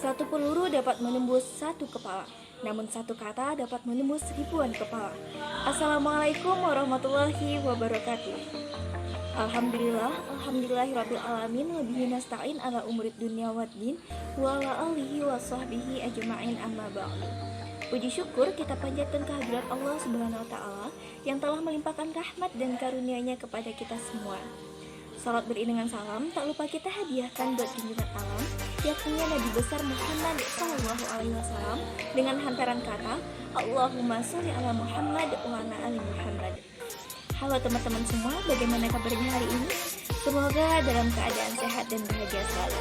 Satu peluru dapat menembus satu kepala, namun satu kata dapat menembus ribuan kepala. Assalamualaikum warahmatullahi wabarakatuh. Alhamdulillahirabbil alamin wa bihi nasta'in ala umurid dunya waddin wa ala alihi wa sahbihi ajma'in amma ba'du. Puji syukur kita panjatkan kehadirat Allah Subhanahu wa taala yang telah melimpahkan rahmat dan karunia-Nya kepada kita semua. Salat beriringan salam tak lupa kita hadiahkan buat junjungan alam, yakni Nabi besar Muhammad SAW dengan hantaran kata Allahumma sholli ala Muhammad wa ala ali Muhammad. Halo teman-teman semua, bagaimana kabarnya hari ini? Semoga dalam keadaan sehat dan bahagia selalu.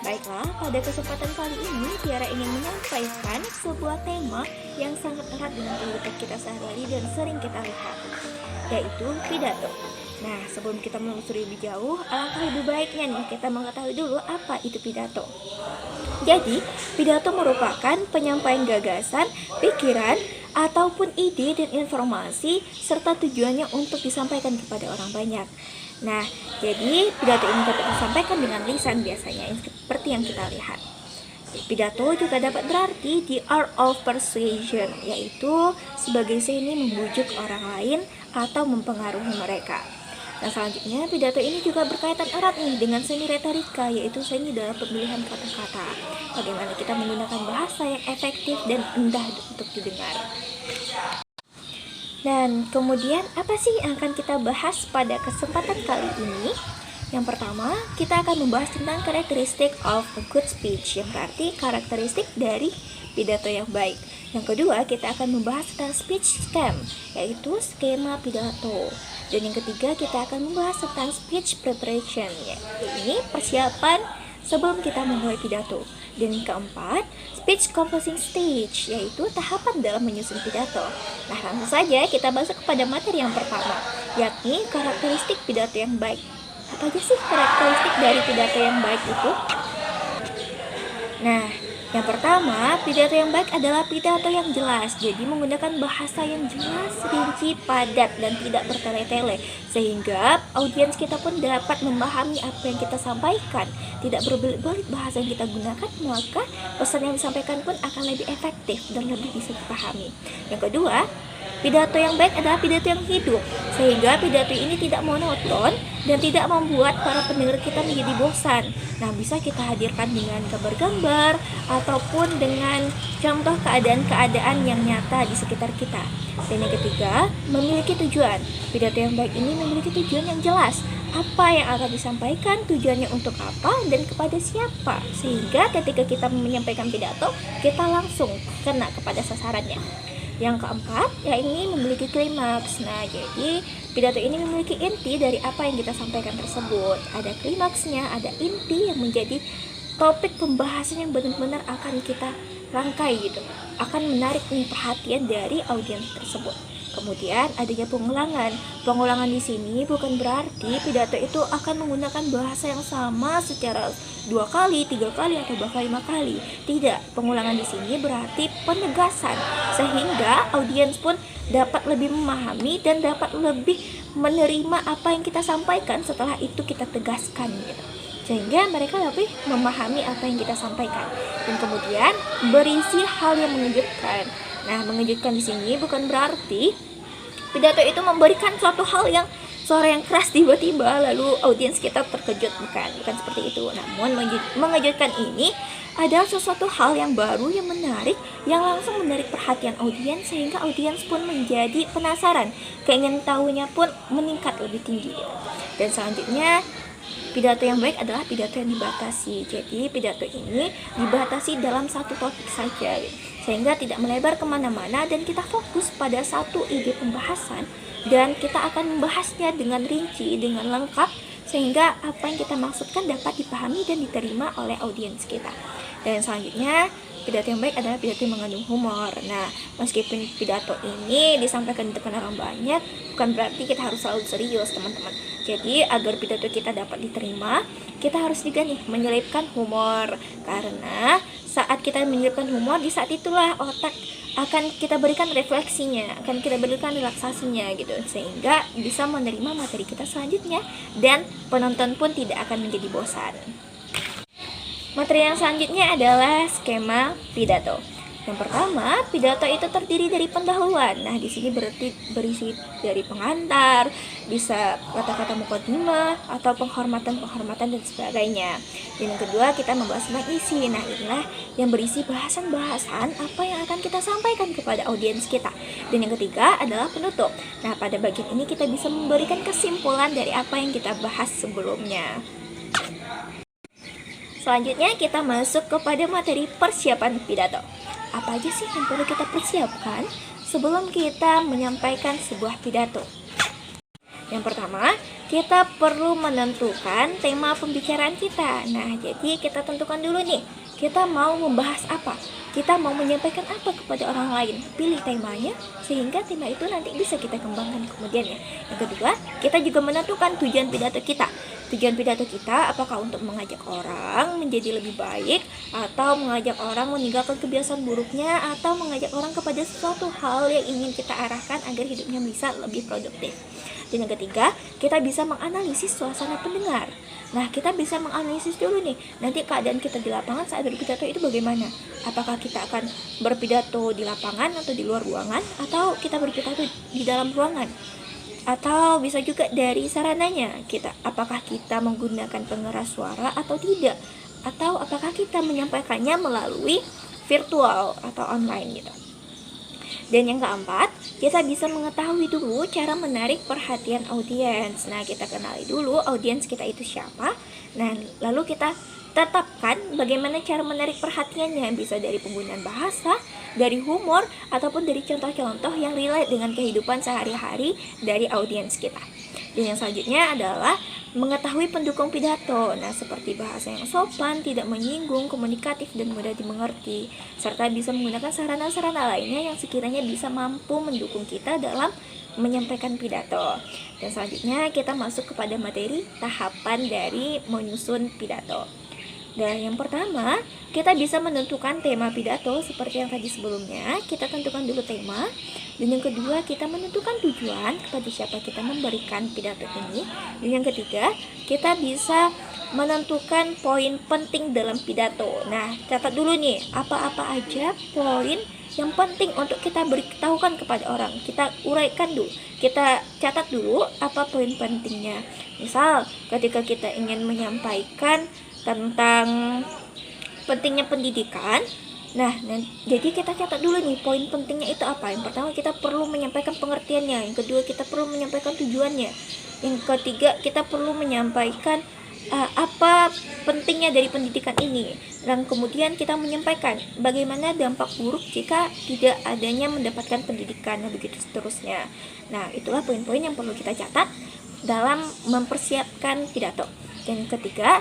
Baiklah, pada kesempatan kali ini Tiara ingin menyampaikan sebuah tema yang sangat erat dengan kehidupan kita sehari-hari dan sering kita lihat, yaitu pidato. Nah, sebelum kita menelusuri lebih jauh, alangkah lebih baiknya nih kita mengetahui dulu apa itu pidato. Jadi, pidato merupakan penyampaian gagasan, pikiran, ataupun ide dan informasi serta tujuannya untuk disampaikan kepada orang banyak. Nah, jadi pidato ini dapat disampaikan dengan lisan biasanya, seperti yang kita lihat. Pidato juga dapat berarti the art of persuasion, yaitu sebagai seni membujuk orang lain atau mempengaruhi mereka. Nah, selanjutnya pidato ini juga berkaitan erat nih dengan seni retorika, yaitu seni dalam pemilihan kata-kata. Bagaimana kita menggunakan bahasa yang efektif dan indah untuk didengar. Dan kemudian apa sih yang akan kita bahas pada kesempatan kali ini? Yang pertama, kita akan membahas tentang karakteristik of a good speech, yang berarti karakteristik dari pidato yang baik. Yang kedua, kita akan membahas tentang speech scheme, yaitu skema pidato. Dan yang ketiga, kita akan membahas tentang speech preparation, ini persiapan sebelum kita memulai pidato. Dan yang keempat, speech composing stage, yaitu tahapan dalam menyusun pidato. Nah, langsung saja kita masuk kepada materi yang pertama, yakni karakteristik pidato yang baik. Apa aja sih karakteristik dari pidato yang baik itu? Nah, yang pertama, pidato yang baik adalah pidato yang jelas. Jadi menggunakan bahasa yang jelas, rinci, padat, dan tidak bertele-tele, sehingga audiens kita pun dapat memahami apa yang kita sampaikan. Tidak berbelit-belit bahasa yang kita gunakan, maka pesan yang disampaikan pun akan lebih efektif dan lebih bisa dipahami. Yang kedua, pidato yang baik adalah pidato yang hidup, sehingga pidato ini tidak monoton dan tidak membuat para pendengar kita menjadi bosan. Nah, bisa kita hadirkan dengan gambar-gambar ataupun dengan contoh keadaan-keadaan yang nyata di sekitar kita. Dan yang ketiga, memiliki tujuan. Pidato yang baik ini memiliki tujuan yang jelas. Apa yang akan disampaikan, tujuannya untuk apa, dan kepada siapa. Sehingga ketika kita menyampaikan pidato, kita langsung kena kepada sasarannya. Yang keempat, ini memiliki klimaks. Nah, jadi pidato ini memiliki inti dari apa yang kita sampaikan tersebut. Ada klimaksnya, ada inti yang menjadi topik pembahasan yang benar-benar akan kita rangkai gitu. Akan menarik perhatian dari audiens tersebut. Kemudian adanya pengulangan. Pengulangan di sini bukan berarti pidato itu akan menggunakan bahasa yang sama secara 2 kali, 3 kali, atau bahkan 5 kali. Tidak, pengulangan di sini berarti penegasan, sehingga audiens pun dapat lebih memahami dan dapat lebih menerima apa yang kita sampaikan setelah itu kita tegaskan gitu. Sehingga mereka lebih memahami apa yang kita sampaikan. Dan kemudian berisi hal yang mengejutkan. Nah, mengejutkan di sini bukan berarti pidato itu memberikan suatu hal yang suara yang keras tiba-tiba lalu audiens kita terkejut, bukan seperti itu. Namun mengejutkan ini adalah sesuatu hal yang baru, yang menarik, yang langsung menarik perhatian audiens, sehingga audiens pun menjadi penasaran, keingin tahunya pun meningkat lebih tinggi. Dan selanjutnya, pidato yang baik adalah pidato yang dibatasi. Jadi pidato ini dibatasi dalam satu topik saja, sehingga tidak melebar kemana-mana dan kita fokus pada satu ide pembahasan dan kita akan membahasnya dengan rinci, dengan lengkap, sehingga apa yang kita maksudkan dapat dipahami dan diterima oleh audiens kita. Dan selanjutnya, pidato yang baik adalah pidato yang mengandung humor. Nah, meskipun pidato ini disampaikan di depan orang banyak, bukan berarti kita harus selalu serius, teman-teman. Jadi, agar pidato kita dapat diterima, kita harus juga nih menyelipkan humor. Karena saat kita menyelipkan humor, di saat itulah otak akan kita berikan refleksinya, akan kita berikan relaksasinya gitu, sehingga bisa menerima materi kita selanjutnya dan penonton pun tidak akan menjadi bosan. Materi yang selanjutnya adalah skema pidato. Yang pertama, pidato itu terdiri dari pendahuluan. Nah, di sini berisi dari pengantar, bisa kata-kata mukadimah atau penghormatan dan sebagainya. Dan yang kedua, kita membahas tentang isi. Nah, inilah yang berisi bahasan-bahasan apa yang akan kita sampaikan kepada audiens kita. Dan yang ketiga adalah penutup. Nah, pada bagian ini kita bisa memberikan kesimpulan dari apa yang kita bahas sebelumnya. Selanjutnya kita masuk kepada materi persiapan pidato. Apa aja sih yang perlu kita persiapkan sebelum kita menyampaikan sebuah pidato? Yang pertama, kita perlu menentukan tema pembicaraan kita. Nah, jadi kita tentukan dulu nih, kita mau membahas apa? Kita mau menyampaikan apa kepada orang lain? Pilih temanya, sehingga tema itu nanti bisa kita kembangkan kemudiannya. Yang kedua, kita juga menentukan tujuan pidato kita. Tujuan pidato kita apakah untuk mengajak orang menjadi lebih baik, atau mengajak orang meninggalkan kebiasaan buruknya, atau mengajak orang kepada sesuatu hal yang ingin kita arahkan agar hidupnya bisa lebih produktif. Dan yang ketiga, kita bisa menganalisis suasana pendengar. Nah, kita bisa menganalisis dulu nih, nanti keadaan kita di lapangan saat berpidato itu bagaimana? Apakah kita akan berpidato di lapangan atau di luar ruangan, atau kita berpidato di dalam ruangan? Atau bisa juga dari sarananya, apakah kita menggunakan pengeras suara atau tidak? Atau apakah kita menyampaikannya melalui virtual atau online gitu. Dan yang keempat, kita bisa mengetahui dulu cara menarik perhatian audiens. Nah, kita kenali dulu audiens kita itu siapa. Nah, lalu kita tetapkan bagaimana cara menarik perhatiannya. Bisa dari penggunaan bahasa, dari humor, ataupun dari contoh-contoh yang relate dengan kehidupan sehari-hari dari audiens kita. Dan yang selanjutnya adalah mengetahui pendukung pidato. Nah, seperti bahasa yang sopan, tidak menyinggung, komunikatif, dan mudah dimengerti, serta bisa menggunakan sarana-sarana lainnya yang sekiranya bisa mampu mendukung kita dalam menyampaikan pidato. Dan selanjutnya kita masuk kepada materi tahapan dari menyusun pidato. Dan yang pertama, kita bisa menentukan tema pidato seperti yang tadi sebelumnya. Kita tentukan dulu tema. Dan yang kedua, kita menentukan tujuan kepada siapa kita memberikan pidato ini. Dan yang ketiga, kita bisa menentukan poin penting dalam pidato. Nah, catat dulu nih, apa-apa aja poin yang penting untuk kita beritahukan kepada orang. Kita uraikan dulu, kita catat dulu apa poin pentingnya. Misal, ketika kita ingin menyampaikan tentang pentingnya pendidikan, jadi kita catat dulu nih poin pentingnya itu apa. Yang pertama, kita perlu menyampaikan pengertiannya. Yang kedua, kita perlu menyampaikan tujuannya. Yang ketiga, kita perlu menyampaikan apa pentingnya dari pendidikan ini. Dan kemudian kita menyampaikan bagaimana dampak buruk jika tidak adanya mendapatkan pendidikan, dan begitu seterusnya. Nah, itulah poin-poin yang perlu kita catat dalam mempersiapkan pidato. Dan yang ketiga,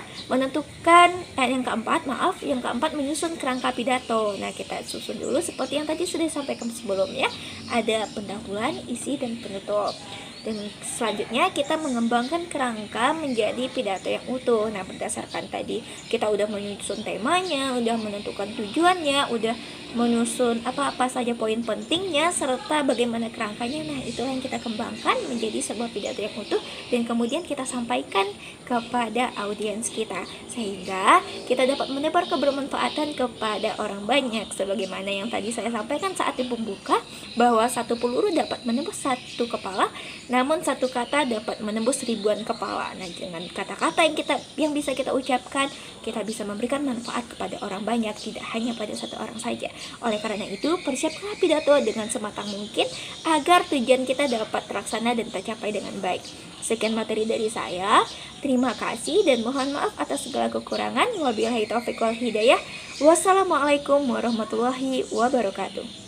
yang keempat menyusun kerangka pidato. Nah, kita susun dulu seperti yang tadi sudah disampaikan sebelumnya, ada pendahuluan, isi, dan penutup. Dan selanjutnya kita mengembangkan kerangka menjadi pidato yang utuh. Nah, berdasarkan tadi kita udah menyusun temanya, udah menentukan tujuannya, udah menyusun apa-apa saja poin pentingnya, serta bagaimana kerangkanya. Nah, itulah yang kita kembangkan menjadi sebuah pidato yang utuh, dan kemudian kita sampaikan kepada audiens kita, sehingga kita dapat menebar kebermanfaatan kepada orang banyak. Sebagaimana yang tadi saya sampaikan saat di pembuka, bahwa satu peluru dapat menembus satu kepala, namun satu kata dapat menembus ribuan kepala. Nah, dengan kata-kata yang bisa kita ucapkan, kita bisa memberikan manfaat kepada orang banyak, tidak hanya pada satu orang saja. Oleh karena itu, persiapkanlah pidato dengan sematang mungkin agar tujuan kita dapat terlaksana dan tercapai dengan baik. Sekian materi dari saya. Terima kasih dan mohon maaf atas segala kekurangan. Wabillahi taufiq wal hidayah. Wassalamualaikum warahmatullahi wabarakatuh.